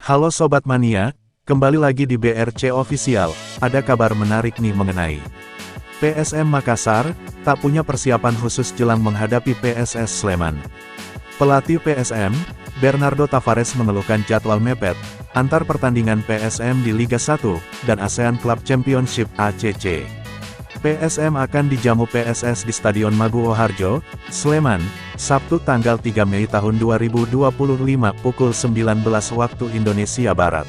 Halo Sobat Mania, kembali lagi di BRC Official. Ada kabar menarik nih mengenai PSM Makassar, tak punya persiapan khusus jelang menghadapi PSS Sleman. Pelatih PSM, Bernardo Tavares mengeluhkan jadwal mepet antar pertandingan PSM di Liga 1 dan ASEAN Club Championship (ACC). PSM akan dijamu PSS di Stadion Maguwo Harjo, Sleman, Sabtu tanggal 3 Mei tahun 2025 pukul 19 waktu Indonesia Barat.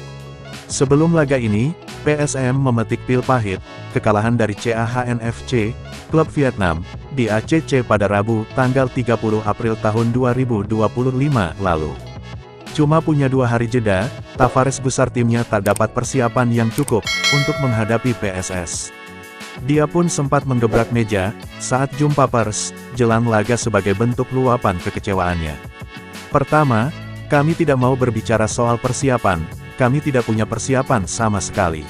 Sebelum laga ini, PSM memetik pil pahit, kekalahan dari CAHNFC, klub Vietnam, di ACC pada Rabu, tanggal 30 April tahun 2025 lalu. Cuma punya 2 hari jeda, Tavares besar timnya tak dapat persiapan yang cukup untuk menghadapi PSS. Dia pun sempat menggebrak meja saat jumpa pers jelang laga sebagai bentuk luapan kekecewaannya. Pertama, kami tidak mau berbicara soal persiapan, kami tidak punya persiapan sama sekali.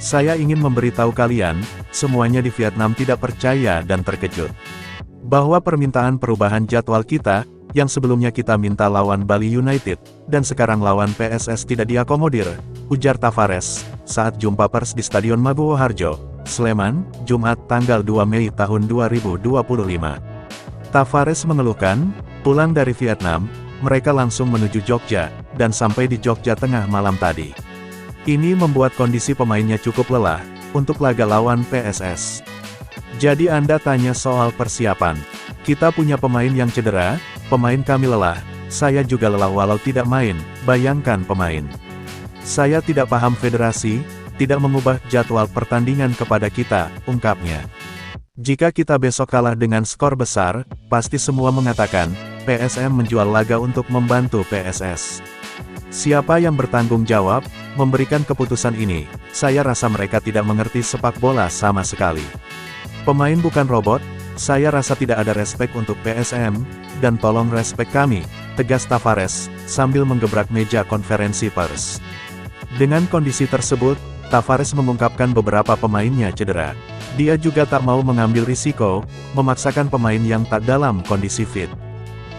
Saya ingin memberitahu kalian, semuanya di Vietnam tidak percaya dan terkejut bahwa permintaan perubahan jadwal kita, yang sebelumnya kita minta lawan Bali United, dan sekarang lawan PSS tidak diakomodir, ujar Tavares, saat jumpa pers di Stadion Maguwo Harjo, Sleman, Jumat tanggal 2 Mei tahun 2025. Tavares mengeluhkan, pulang dari Vietnam, mereka langsung menuju Jogja, dan sampai di Jogja tengah malam tadi. Ini membuat kondisi pemainnya cukup lelah, untuk laga lawan PSS. Jadi Anda tanya soal persiapan. Kita punya pemain yang cedera, pemain kami lelah, saya juga lelah walau tidak main, bayangkan pemain. Saya tidak paham federasi, tidak mengubah jadwal pertandingan kepada kita, ungkapnya. Jika kita besok kalah dengan skor besar, pasti semua mengatakan, PSM menjual laga untuk membantu PSS. Siapa yang bertanggung jawab, memberikan keputusan ini? Saya rasa mereka tidak mengerti sepak bola sama sekali. Pemain bukan robot, saya rasa tidak ada respek untuk PSM, dan tolong respek kami, tegas Tavares, sambil menggebrak meja konferensi pers. Dengan kondisi tersebut, Tavares mengungkapkan beberapa pemainnya cedera. Dia juga tak mau mengambil risiko, memaksakan pemain yang tak dalam kondisi fit.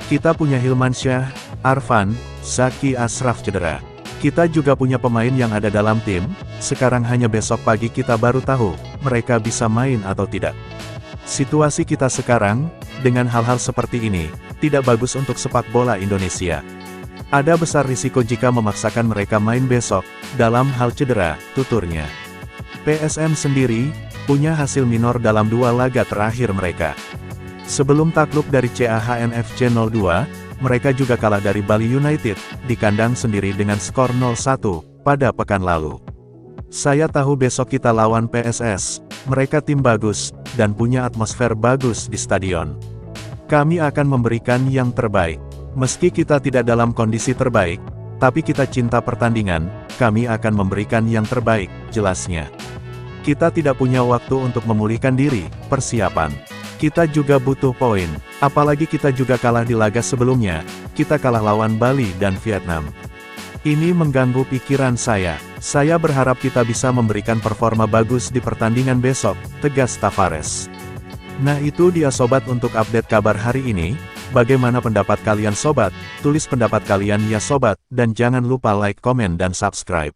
Kita punya Hilmansyah, Arfan, Zaki Ashraf cedera. Kita juga punya pemain yang ada dalam tim, sekarang hanya besok pagi kita baru tahu, mereka bisa main atau tidak. Situasi kita sekarang, dengan hal-hal seperti ini, tidak bagus untuk sepak bola Indonesia. Ada besar risiko jika memaksakan mereka main besok, dalam hal cedera, tuturnya. PSM sendiri, punya hasil minor dalam 2 laga terakhir mereka. Sebelum takluk dari CAHNFC 02, mereka juga kalah dari Bali United, di kandang sendiri dengan skor 0-1, pada pekan lalu. Saya tahu besok kita lawan PSS, mereka tim bagus, dan punya atmosfer bagus di stadion. Kami akan memberikan yang terbaik. Meski kita tidak dalam kondisi terbaik, tapi kita cinta pertandingan, kami akan memberikan yang terbaik, jelasnya. Kita tidak punya waktu untuk memulihkan diri, persiapan. Kita juga butuh poin, apalagi kita juga kalah di laga sebelumnya, kita kalah lawan Bali dan Vietnam. Ini mengganggu pikiran saya berharap kita bisa memberikan performa bagus di pertandingan besok, tegas Tavares. Nah itu dia sobat untuk update kabar hari ini. Bagaimana pendapat kalian sobat? Tulis pendapat kalian ya sobat, dan jangan lupa like, komen dan subscribe.